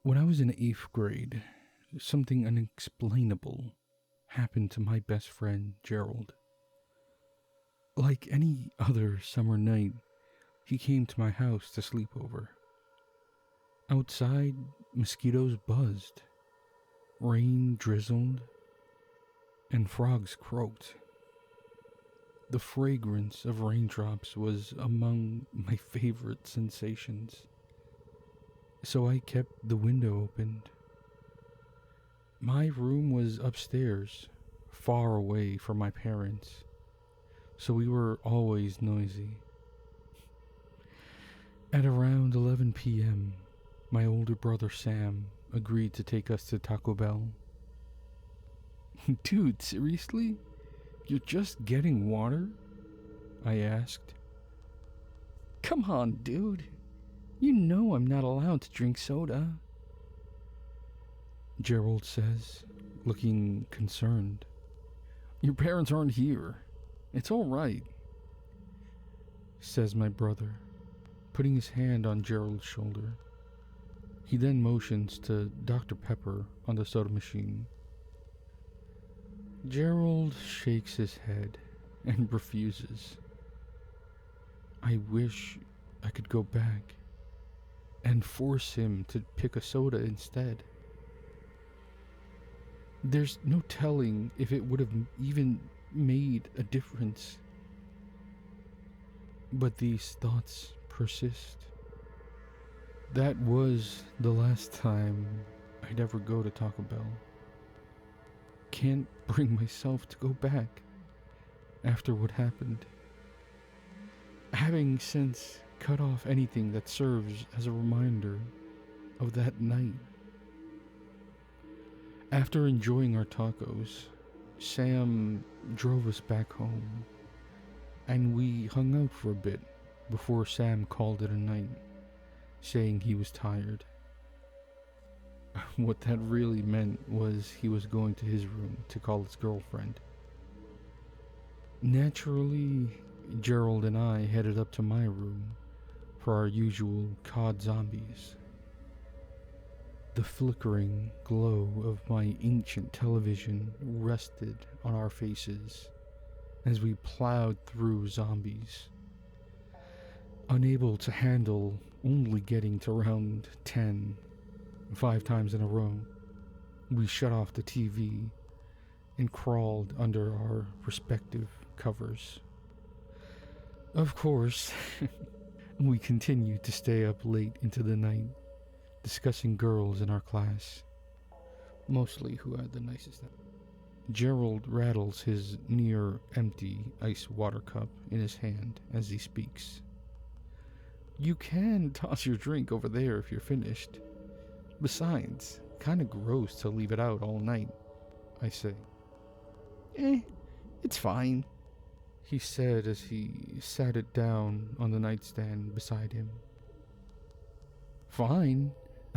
When I was in 8th grade, something unexplainable happened to my best friend, Gerald. Like any other summer night, he came to my house to sleep over. Outside, mosquitoes buzzed, rain drizzled, and frogs croaked. The fragrance of raindrops was among my favorite sensations, so I kept the window opened. My room was upstairs, far away from my parents, so we were always noisy. At around 11 p.m., my older brother Sam agreed to take us to Taco Bell. Dude, seriously? You're just getting water? I asked. Come on, dude. You know I'm not allowed to drink soda, Gerald says, looking concerned. Your parents aren't here. It's all right, says my brother, putting his hand on Gerald's shoulder. He then motions to Dr. Pepper on the soda machine. Gerald shakes his head and refuses. I wish I could go back and force him to pick a soda instead. There's no telling if it would have even made a difference. But these thoughts persist. That was the last time I'd ever go to Taco Bell. Can't bring myself to go back after what happened. Having since cut off anything that serves as a reminder of that night. After enjoying our tacos, Sam drove us back home, and we hung out for a bit before Sam called it a night, saying he was tired. What that really meant was he was going to his room to call his girlfriend. Naturally, Gerald and I headed up to my room for our usual COD zombies. The flickering glow of my ancient television rested on our faces as we plowed through zombies. Unable to handle only getting to round 10 5 times in a row, we shut off the TV and crawled under our respective covers. Of course, we continued to stay up late into the night, discussing girls in our class, mostly who had the nicest. Gerald rattles his near-empty ice water cup in his hand as he speaks. You can toss your drink over there if you're finished. Besides, kinda gross to leave it out all night, I say. It's fine, he said as he sat it down on the nightstand beside him. Fine,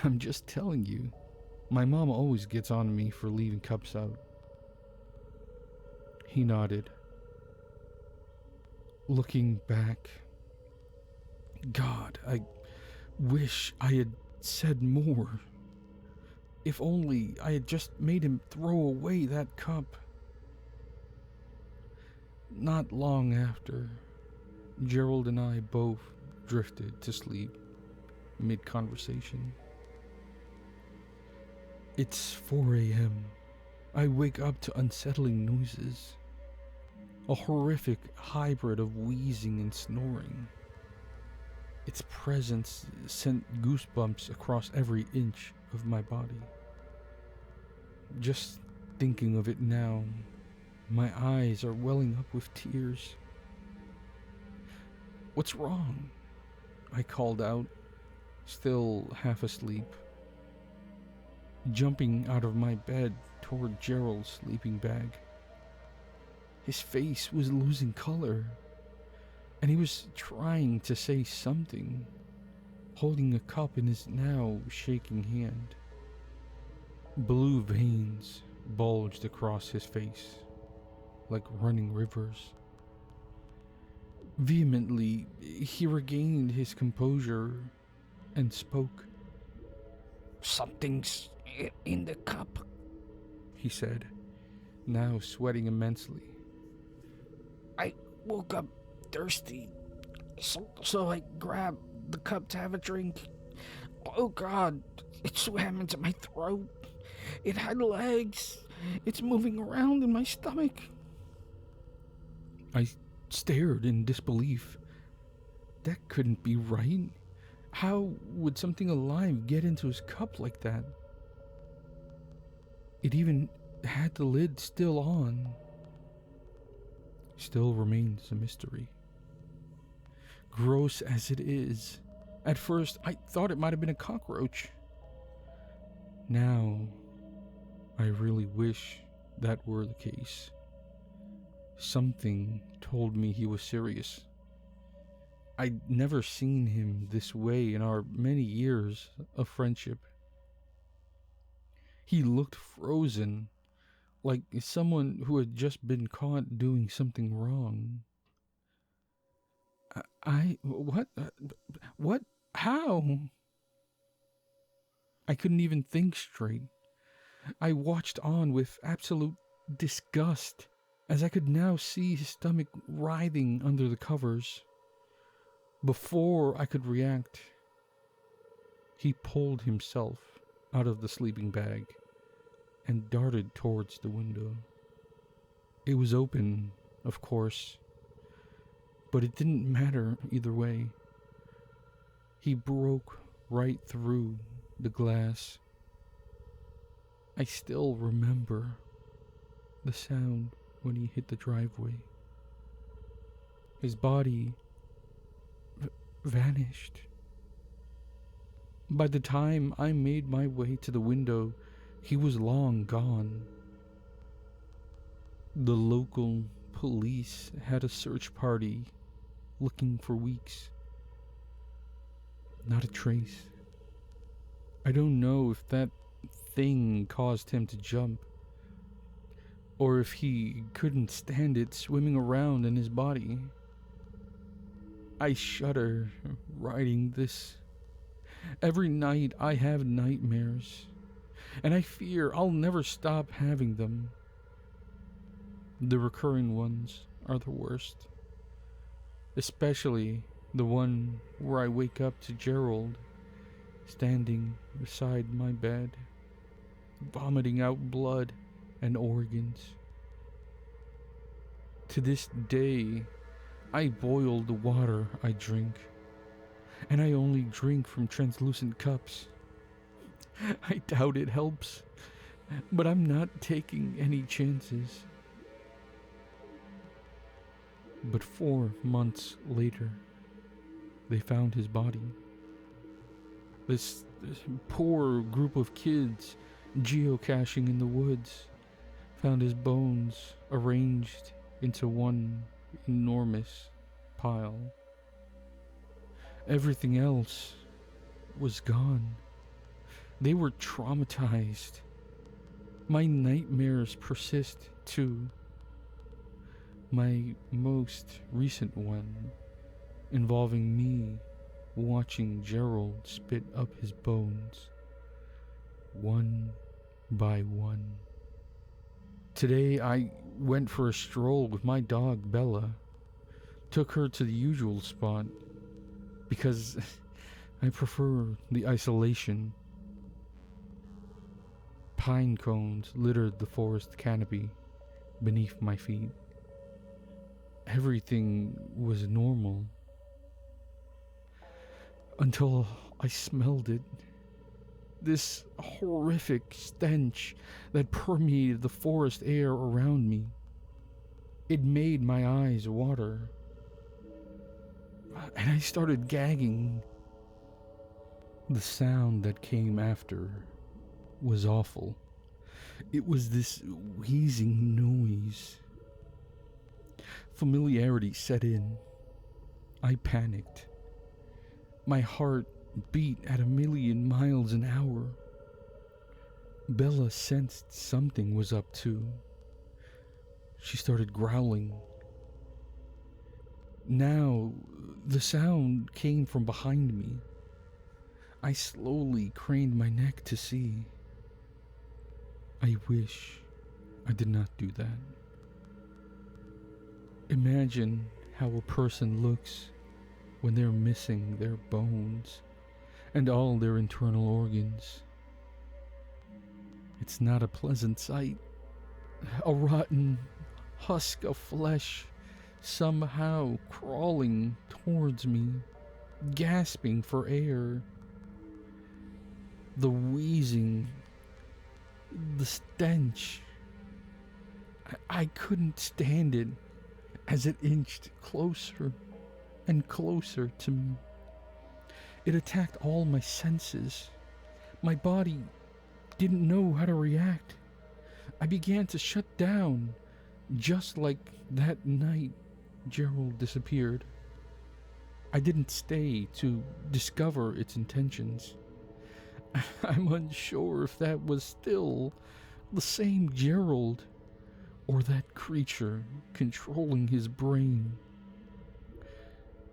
I'm just telling you. My mom always gets on me for leaving cups out. He nodded. Looking back, God, I wish I had said more. If only I had just made him throw away that cup. Not long after, Gerald and I both drifted to sleep mid-conversation. It's 4 a.m. I wake up to unsettling noises. A horrific hybrid of wheezing and snoring. Its presence sent goosebumps across every inch of my body. Just thinking of it now, my eyes are welling up with tears. What's wrong? I called out, still half asleep. Jumping out of my bed toward Gerald's sleeping bag. His face was losing color, and he was trying to say something, holding a cup in his now shaking hand. Blue veins bulged across his face, like running rivers. Vehemently, he regained his composure and spoke. Something's in the cup, he said, now sweating immensely. I woke up thirsty, so I grabbed the cup to have a drink. Oh God, it swam into my throat. It had legs. It's moving around in my stomach. I stared in disbelief. That couldn't be right. How would something alive get into his cup like that? It even had the lid still on. Still remains a mystery. Gross as it is, at first I thought it might have been a cockroach. Now, I really wish that were the case. Something told me he was serious. I'd never seen him this way in our many years of friendship. He looked frozen, like someone who had just been caught doing something wrong. What? What? How? I couldn't even think straight. I watched on with absolute disgust as I could now see his stomach writhing under the covers. Before I could react, he pulled himself out of the sleeping bag and darted towards the window. It was open, of course, but it didn't matter either way. He broke right through the glass. I still remember the sound when he hit the driveway. His body vanished. By the time I made my way to the window, he was long gone. The local police had a search party looking for weeks. Not a trace. I don't know if that thing caused him to jump, or if he couldn't stand it swimming around in his body. I shudder writing this. Every night I have nightmares, and I fear I'll never stop having them. The recurring ones are the worst, especially the one where I wake up to Gerald standing beside my bed, vomiting out blood and organs. To this day, I boil the water I drink, and I only drink from translucent cups. I doubt it helps, but I'm not taking any chances. But 4 months later, they found his body. This poor group of kids geocaching in the woods found his bones arranged into one enormous pile. Everything else was gone. They were traumatized. My nightmares persist too. My most recent one involving me watching Gerald spit up his bones, one by one. Today I went for a stroll with my dog Bella. Took her to the usual spot because I prefer the isolation. Pine cones littered the forest canopy beneath my feet. Everything was normal until I smelled it. This horrific stench that permeated the forest air around me. It made my eyes water, and I started gagging. The sound that came after was awful. It was this wheezing noise. Familiarity set in. I panicked. My heart beat at 1,000,000 miles an hour. Bella sensed something was up too. She started growling. Now, the sound came from behind me. I slowly craned my neck to see. I wish I did not do that. Imagine how a person looks when they're missing their bones and all their internal organs. It's not a pleasant sight. A rotten husk of flesh somehow crawling towards me, gasping for air. The wheezing, the stench. I couldn't stand it as it inched closer and closer to me. It attacked all my senses. My body didn't know how to react. I began to shut down, just like that night Gerald disappeared. I didn't stay to discover its intentions. I'm unsure if that was still the same Gerald or that creature controlling his brain.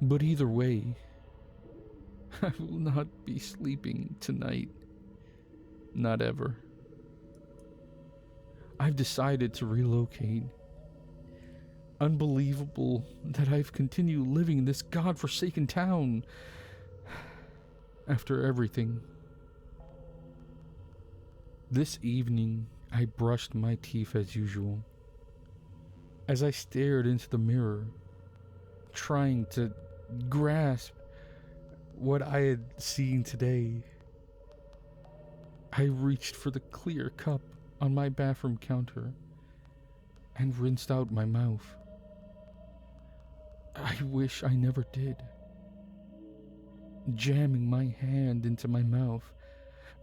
But either way, I will not be sleeping tonight. Not ever. I've decided to relocate. Unbelievable that I've continued living in this godforsaken town after everything. This evening, I brushed my teeth as usual. As I stared into the mirror, trying to grasp what I had seen today, I reached for the clear cup on my bathroom counter and rinsed out my mouth. I wish I never did. Jamming my hand into my mouth,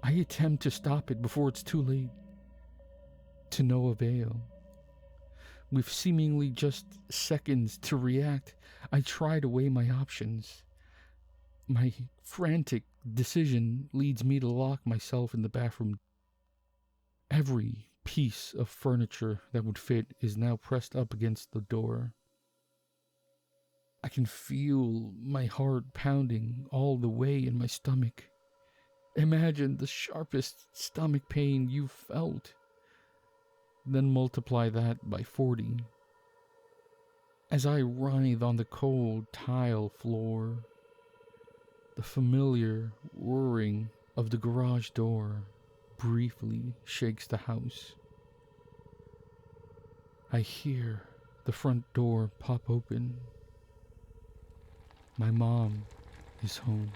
I attempt to stop it before it's too late. To no avail. With seemingly just seconds to react, I try to weigh my options. My frantic decision leads me to lock myself in the bathroom. Every piece of furniture that would fit is now pressed up against the door. I can feel my heart pounding all the way in my stomach. Imagine the sharpest stomach pain you've felt. Then multiply that by 40. As I writhe on the cold tile floor, the familiar whirring of the garage door briefly shakes the house. I hear the front door pop open. My mom is home.